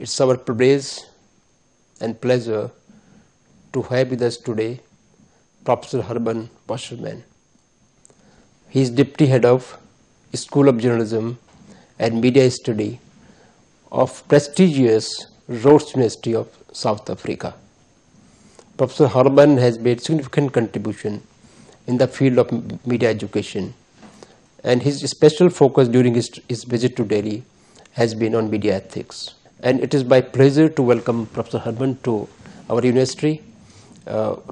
It's our privilege and pleasure to have with us today Professor Herman Wasserman. He is Deputy Head of School of Journalism and Media Study of prestigious Rhodes University of South Africa. Professor Herman has made significant contribution in the field of media education, and his special focus during his visit to Delhi has been on media ethics. And it is my pleasure to welcome Professor Herman to our university.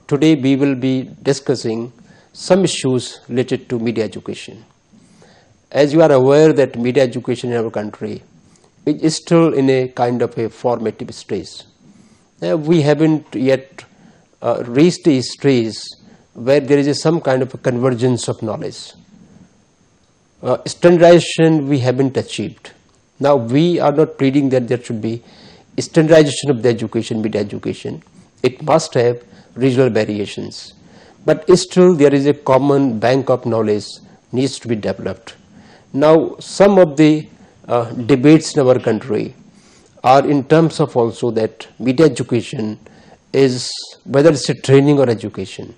Today we will be discussing some issues related to media education. As you are aware that media education in our country is still in a kind of a formative stage. We haven't yet reached a stage where there is some kind of a convergence of knowledge. Standardization we haven't achieved. Now we are not pleading that there should be standardization of the education, media education. It must have regional variations. But still there is a common bank of knowledge needs to be developed. Now some of the debates in our country are in terms of also that media education is whether it's a training or education.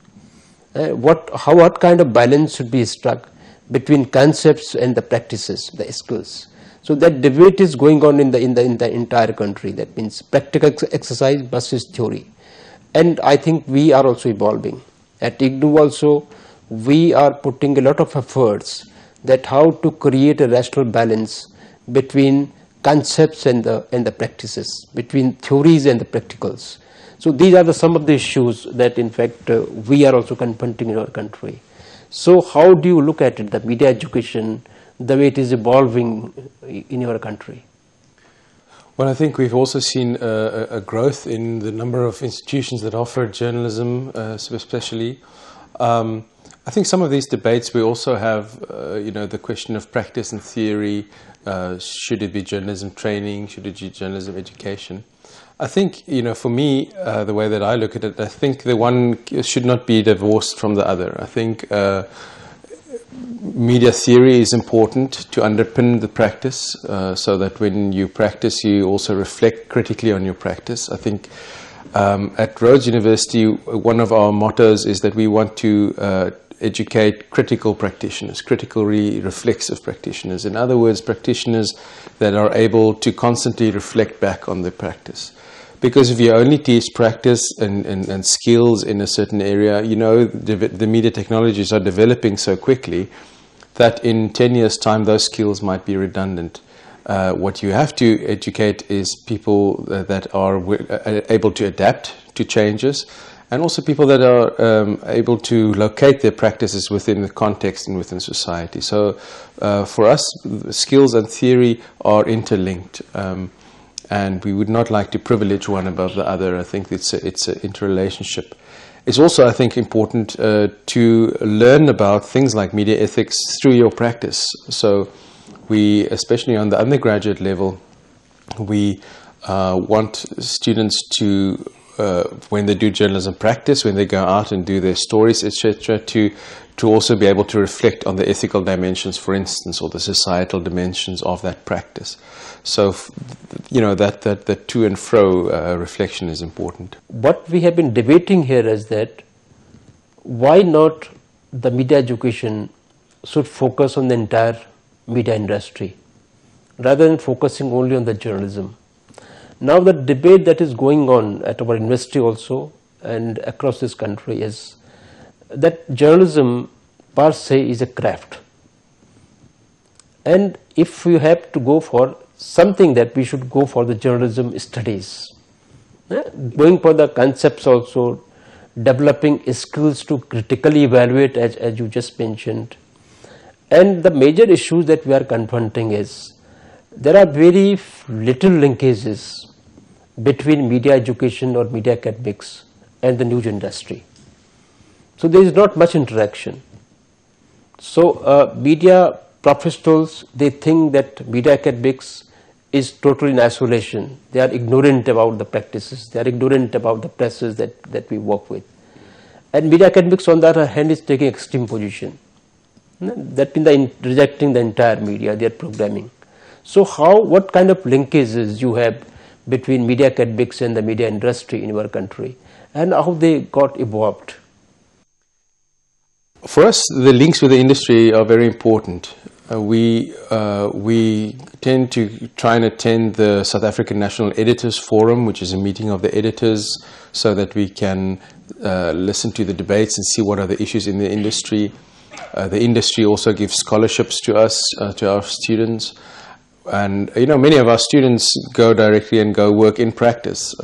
What kind of balance should be struck between concepts and the practices, the skills. So that debate is going on in the entire country. That means practical exercise versus theory. And I think we are also evolving. At IGNOU also, we are putting a lot of efforts that how to create a rational balance between concepts and the practices, between theories and the practicals. So these are some of the issues that in fact we are also confronting in our country. So how do you look at it, the media education, the way it is evolving in your country? Well, I think we've also seen a growth in the number of institutions that offer journalism, especially. I think some of these debates we also have, the question of practice and theory. Should it be journalism training? Should it be journalism education? I think, for me, the way that I look at it, I think the one should not be divorced from the other. I think media theory is important to underpin the practice, so that when you practice, you also reflect critically on your practice. I think at Rhodes University, one of our mottos is that we want to educate critical practitioners, critically reflexive practitioners. In other words, practitioners that are able to constantly reflect back on their practice. Because if you only teach practice and skills in a certain area, the media technologies are developing so quickly that in 10 years' time, those skills might be redundant. What you have to educate is people that are able to adapt to changes, and also people that are able to locate their practices within the context and within society. So for us, skills and theory are interlinked. And we would not like to privilege one above the other. I think it's an interrelationship. It's also, I think, important to learn about things like media ethics through your practice. So we, especially on the undergraduate level, we want students to, when they do journalism practice, when they go out and do their stories, etc., to also be able to reflect on the ethical dimensions, for instance, or the societal dimensions of that practice. So, that to and fro reflection is important. What we have been debating here is that why not the media education should focus on the entire media industry rather than focusing only on the journalism. Now the debate that is going on at our university also and across this country is that journalism per se is a craft, and if you have to go for something, that we should go for the journalism studies, going for the concepts also, developing skills to critically evaluate as you just mentioned. And the major issues that we are confronting is there are very little linkages between media education or media academics and the news industry. So there is not much interaction. So media professionals, they think that media academics is totally in isolation. They are ignorant about the practices. They are ignorant about the presses that we work with. And media academics on the other hand is taking extreme position. That means rejecting the entire media, their programming. So what kind of linkages you have between media academics and the media industry in our country, and how they got evolved? For us, the links with the industry are very important. We tend to try and attend the South African National Editors Forum, which is a meeting of the editors, so that we can listen to the debates and see what are the issues in the industry. The industry also gives scholarships to us, to our students. And, you know, many of our students go directly and go work in practice.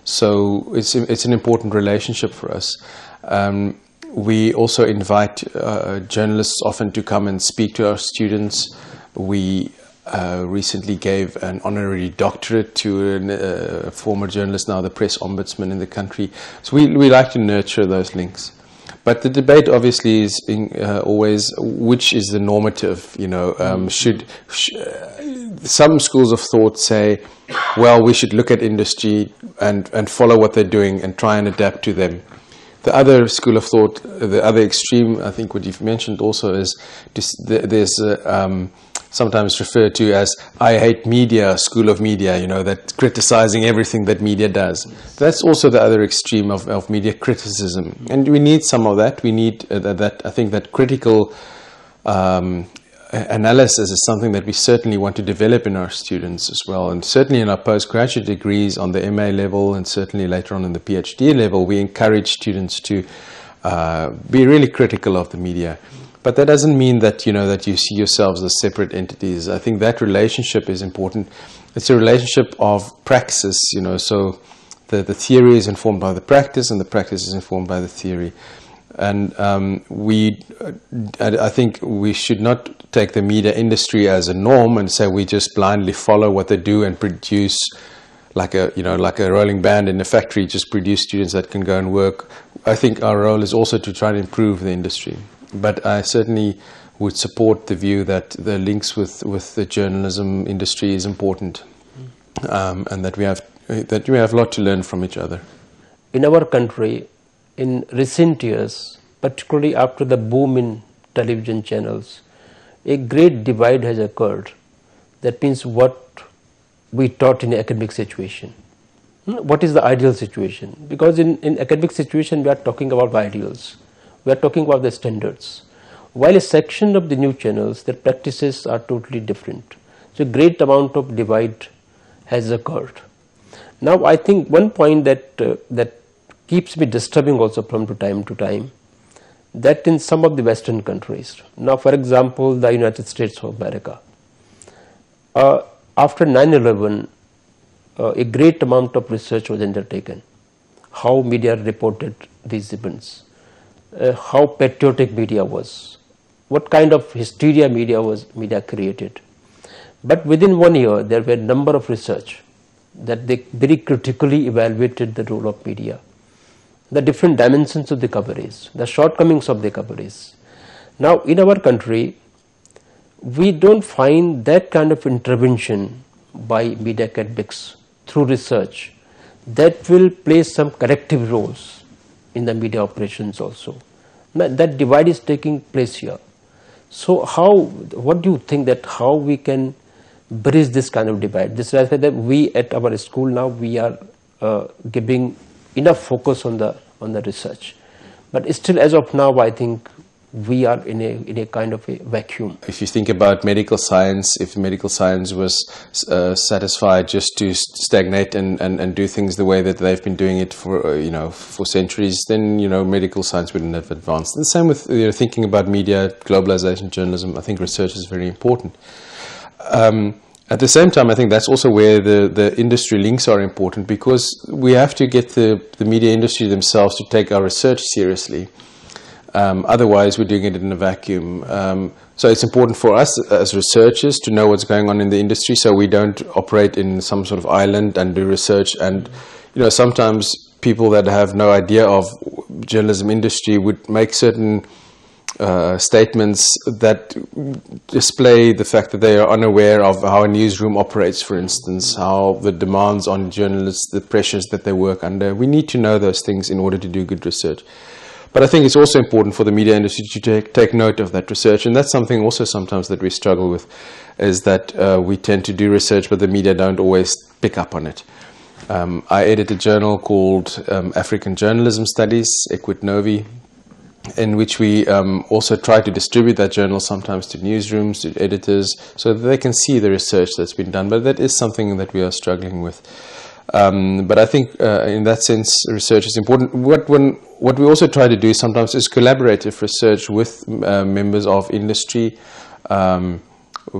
So it's an important relationship for us. We also invite journalists often to come and speak to our students. We recently gave an honorary doctorate to a former journalist, now the press ombudsman in the country. So we like to nurture those links. But the debate obviously is always which is the normative, you know, some schools of thought say, well, we should look at industry and follow what they're doing and try and adapt to them. The other school of thought, the other extreme, I think what you've mentioned also is there's sometimes referred to as I hate media, school of media, you know, that criticizing everything that media does. That's also the other extreme of media criticism. And we need some of that. We need I think that critical analysis is something that we certainly want to develop in our students as well. And certainly in our postgraduate degrees on the MA level and certainly later on in the PhD level, we encourage students to be really critical of the media. But that doesn't mean that, you know, that you see yourselves as separate entities. I think that relationship is important. It's a relationship of praxis, you know, so the theory is informed by the practice and the practice is informed by the theory. And I think we should not take the media industry as a norm and say we just blindly follow what they do and produce like a rolling band in a factory, just produce students that can go and work. I think our role is also to try to improve the industry. But I certainly would support the view that the links with the journalism industry is important, and that we have a lot to learn from each other. In our country, in recent years, particularly after the boom in television channels, a great divide has occurred. That means what we taught in an academic situation. What is the ideal situation? Because in academic situation we are talking about the ideals. We are talking about the standards. While a section of the new channels, their practices are totally different. So a great amount of divide has occurred. Now I think one point that keeps me disturbing also from time to time, that in some of the Western countries, now for example the United States of America, after 9/11, a great amount of research was undertaken. How media reported these events, how patriotic media was, what kind of hysteria media created. But within 1 year there were a number of research that they very critically evaluated the role of media, the different dimensions of the coverage, the shortcomings of the coverage. Now in our country we don't find that kind of intervention by media academics through research that will play some corrective roles in the media operations also. Now, that divide is taking place here. So what do you think that how we can bridge this kind of divide? This is that we at our school now we are giving enough focus on the research, but still as of now I think we are in a kind of a vacuum. If you think about medical science, if medical science was satisfied just to stagnate and do things the way that they've been doing it for centuries, then medical science wouldn't have advanced. And the same with thinking about media, globalization, journalism. I think research is very important. At the same time, I think that's also where the industry links are important, because we have to get the media industry themselves to take our research seriously. Otherwise, we're doing it in a vacuum. So it's important for us as researchers to know what's going on in the industry, so we don't operate in some sort of island and do research. And sometimes people that have no idea of journalism industry would make certain statements that display the fact that they are unaware of how a newsroom operates, for instance, how the demands on journalists, the pressures that they work under. We need to know those things in order to do good research. But I think it's also important for the media industry to take note of that research, and that's something also sometimes that we struggle with, is that we tend to do research, but the media don't always pick up on it. I edit a journal called African Journalism Studies, Equit Novi, in which we also try to distribute that journal sometimes to newsrooms, to editors, so that they can see the research that's been done. But that is something that we are struggling with. But I think in that sense, research is important. What we also try to do sometimes is collaborative research with members of industry.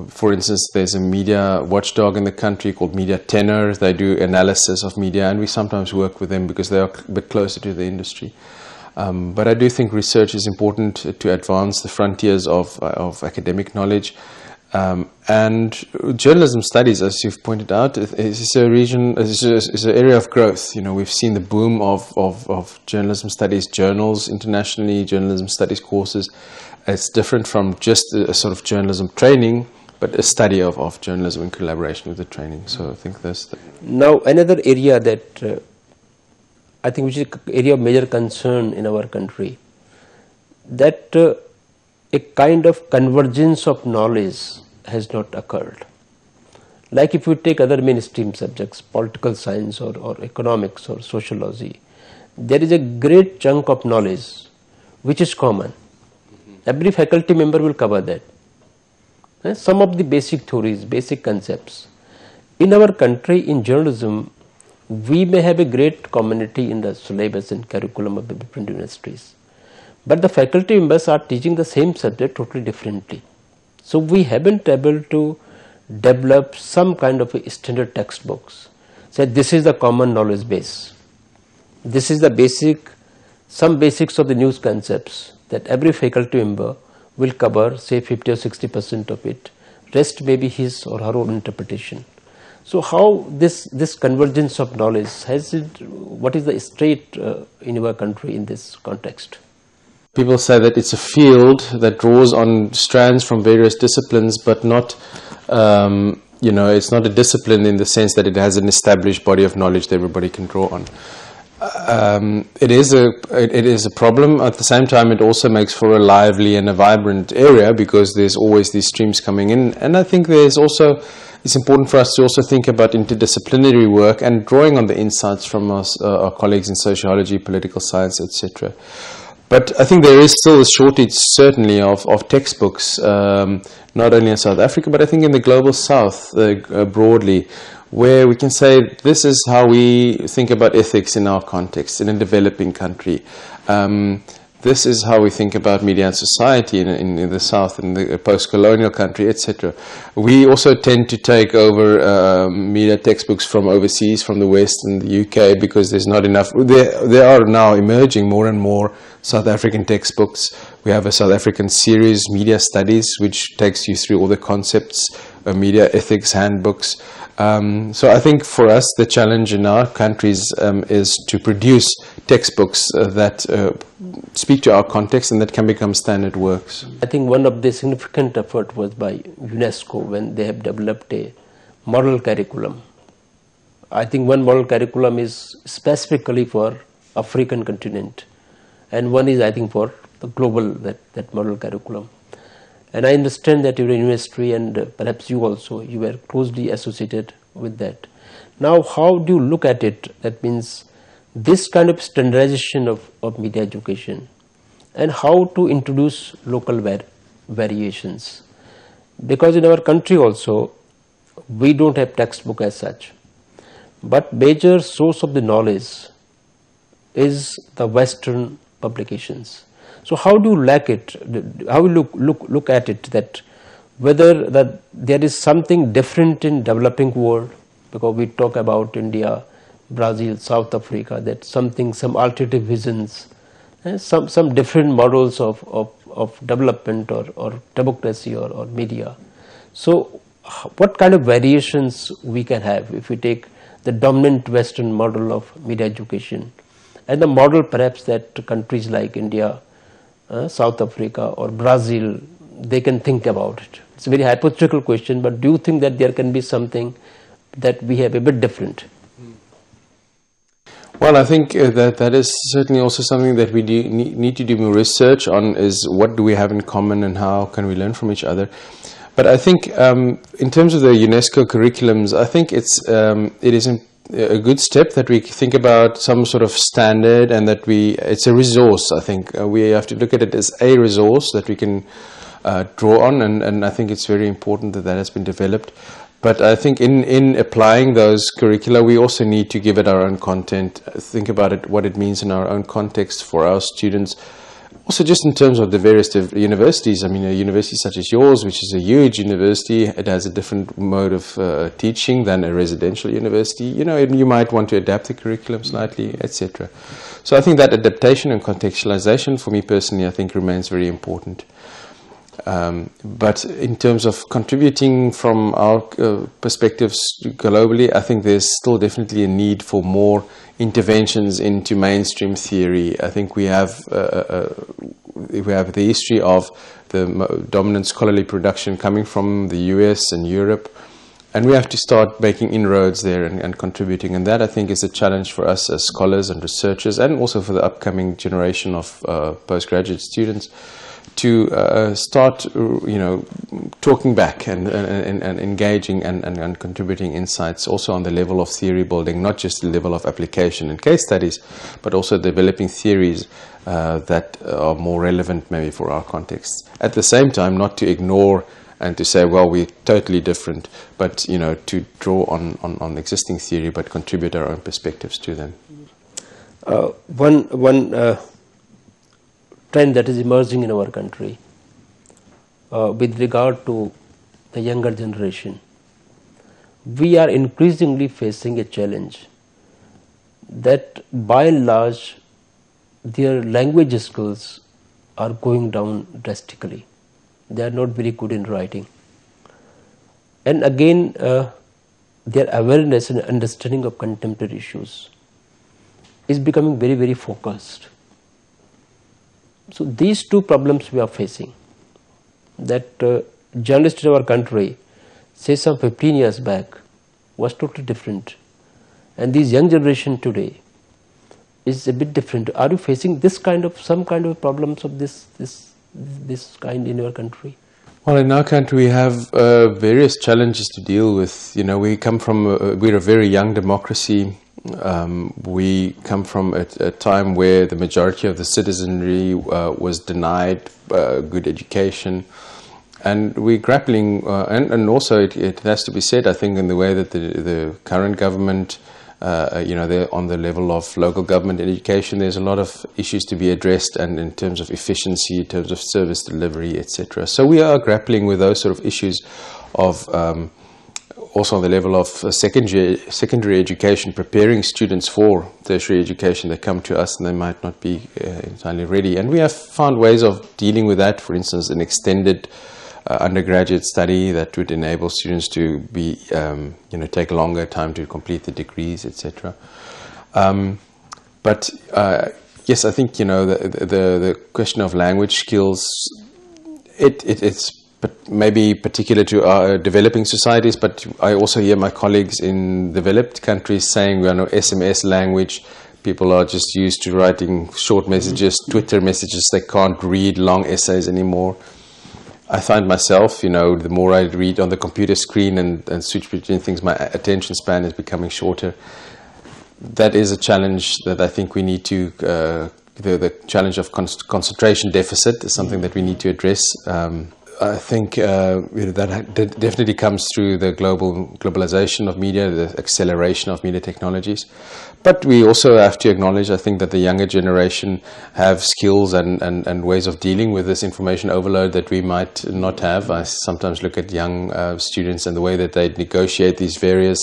For instance, there's a media watchdog in the country called Media Tenor. They do analysis of media, and we sometimes work with them because they are a bit closer to the industry. But I do think research is important to advance the frontiers of academic knowledge. And journalism studies, as you've pointed out, is an area of growth. You know, we've seen the boom of journalism studies journals internationally, journalism studies courses. It's different from just a sort of journalism training, but a study of journalism in collaboration with the training. So I think that's now another area that I think which is an area of major concern in our country, that a kind of convergence of knowledge has not occurred. Like if you take other mainstream subjects, political science or economics or sociology, there is a great chunk of knowledge which is common. Every faculty member will cover that. Some of the basic theories, basic concepts. In our country, in journalism, we may have a great community in the syllabus and curriculum of the different universities, but the faculty members are teaching the same subject totally differently. So we haven't able to develop some kind of a standard textbooks. Say this is the common knowledge base. This is the basic, some basics of the news concepts that every faculty member will cover, say 50 or 60% of it. Rest may be his or her own interpretation. So how this convergence of knowledge has it? What is the state in our country in this context? People say that it's a field that draws on strands from various disciplines, but not, it's not a discipline in the sense that it has an established body of knowledge that everybody can draw on. It is a problem. At the same time, it also makes for a lively and a vibrant area because there's always these streams coming in. And I think it's important for us to also think about interdisciplinary work and drawing on the insights from our colleagues in sociology, political science, etc. But I think there is still a shortage, certainly, of textbooks, not only in South Africa, but I think in the global South broadly, where we can say this is how we think about ethics in our context, in a developing country. This is how we think about media and society in the South, in the post-colonial country, etc. We also tend to take over media textbooks from overseas, from the West and the UK, because there's not enough. There are now emerging more and more South African textbooks. We have a South African series, Media Studies, which takes you through all the concepts, media ethics handbooks. So I think for us, the challenge in our countries is to produce textbooks that speak to our context and that can become standard works. I think one of the significant effort was by UNESCO when they have developed a model curriculum. I think one model curriculum is specifically for African continent, and one is I think for the global that model curriculum. And I understand that your university and perhaps you also, you were closely associated with that. Now, how do you look at it? That means this kind of standardization of media education and how to introduce local variations. Because in our country also, we don't have textbook as such. But major source of the knowledge is the Western publications. So how do you lack it? How you look at it, that whether that there is something different in developing world, because we talk about India, Brazil, South Africa, that some alternative visions, some different models of development or democracy or media. So what kind of variations we can have if we take the dominant Western model of media education and the model perhaps that countries like India, South Africa or Brazil, they can think about it. It's a very hypothetical question, but do you think that there can be something that we have a bit different? Well, I think that is certainly also something that we need to do more research on, is what do we have in common and how can we learn from each other. But I think in terms of the UNESCO curriculums, I think it is a good step that we think about some sort of standard, and that it's a resource. I think we have to look at it as a resource that we can draw on, and I think it's very important that has been developed. But I think in applying those curricula, we also need to give it our own content, think about it, what it means in our own context for our students. Also, just in terms of the various universities, I mean, a university such as yours, which is a huge university, it has a different mode of teaching than a residential university. You know, you might want to adapt the curriculum slightly, etc. So I think that adaptation and contextualization, for me personally, I think remains very important. But in terms of contributing from our perspectives globally, I think there's still definitely a need for more interventions into mainstream theory. I think we have the history of the dominant scholarly production coming from the US and Europe, and we have to start making inroads there and contributing. And that, I think, is a challenge for us as scholars and researchers, and also for the upcoming generation of postgraduate students, to start, talking back and engaging and contributing insights also on the level of theory building, not just the level of application and case studies, but also developing theories that are more relevant maybe for our context. At the same time, not to ignore and to say, well, we're totally different, but to draw on existing theory, but contribute our own perspectives to them. One trend that is emerging in our country with regard to the younger generation, we are increasingly facing a challenge that by and large their language skills are going down drastically. They are not very good in writing, and again their awareness and understanding of contemporary issues is becoming very, very focused. So these two problems we are facing, that journalists in our country, say some 15 years back, was totally different, and this young generation today is a bit different. Are you facing some kind of problems of this kind in your country? Well, in our country we have various challenges to deal with. We come from we're a very young democracy. We come from a time where the majority of the citizenry was denied good education, and we're grappling, and also it has to be said, I think, in the way that the current government, on the level of local government education, there's a lot of issues to be addressed, and in terms of efficiency, in terms of service delivery, etc. So we are grappling with those sort of issues of also on the level of secondary education, preparing students for tertiary education. They come to us and they might not be entirely ready. And we have found ways of dealing with that. For instance, an extended undergraduate study that would enable students to be, take longer time to complete the degrees, etc. But yes, I think the question of language skills, it's maybe particular to our developing societies, but I also hear my colleagues in developed countries saying, SMS language, people are just used to writing short messages, Twitter messages, they can't read long essays anymore. I find myself, the more I read on the computer screen and switch between things, my attention span is becoming shorter. That is a challenge that I think we need to, the challenge of concentration deficit is something that we need to address. I think that definitely comes through the globalization of media, the acceleration of media technologies. But we also have to acknowledge, I think, that the younger generation have skills and ways of dealing with this information overload that we might not have. I sometimes look at young students and the way that they negotiate these various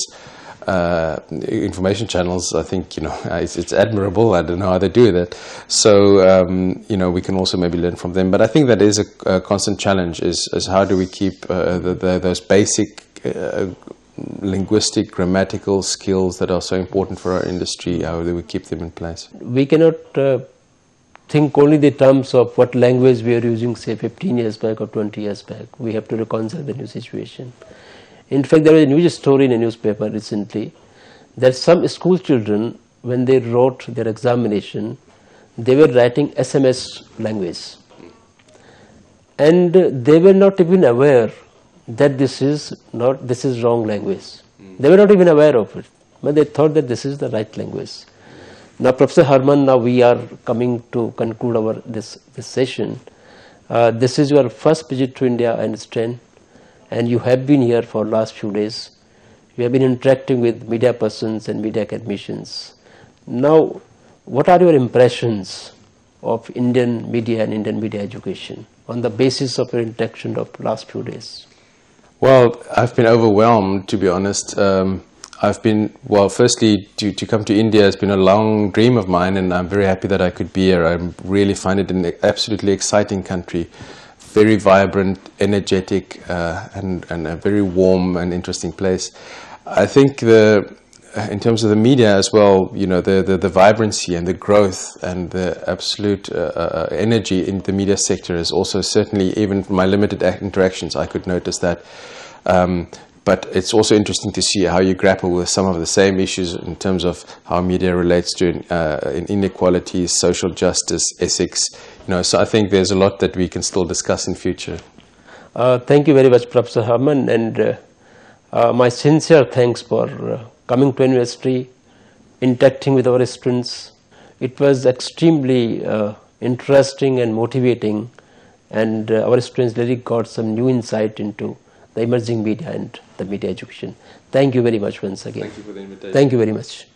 information channels. I think it's admirable. I don't know how they do that. So we can also maybe learn from them. But I think that is a constant challenge: is how do we keep those basic linguistic, grammatical skills that are so important for our industry? How do we keep them in place? We cannot think only the terms of what language we are using, say 15 years back or 20 years back. We have to reconcile the new situation. In fact, there was a news story in a newspaper recently that some school children when they wrote their examination, they were writing SMS language. And they were not even aware that this is wrong language. They were not even aware of it, but they thought that this is the right language. Now, Professor Harman, now we are coming to conclude this session. This is your first visit to India, I understand, and you have been here for last few days. You have been interacting with media persons and media academicians. Now, what are your impressions of Indian media and Indian media education on the basis of your interaction of last few days? Well, I've been overwhelmed, to be honest. Firstly, to come to India has been a long dream of mine, and I'm very happy that I could be here. I really find it an absolutely exciting country, very vibrant, energetic, and a very warm and interesting place. I think in terms of the media as well, you know, the vibrancy and the growth and the absolute energy in the media sector is also certainly, even from my limited interactions, I could notice that. But it's also interesting to see how you grapple with some of the same issues in terms of how media relates to inequalities, social justice, ethics. You know, so I think there's a lot that we can still discuss in future. Thank you very much, Professor Harman, and my sincere thanks for coming to university, interacting with our students. It was extremely interesting and motivating, and our students really got some new insight into the emerging media and the media education. Thank you very much once again. Thank you for the invitation. Thank you very much.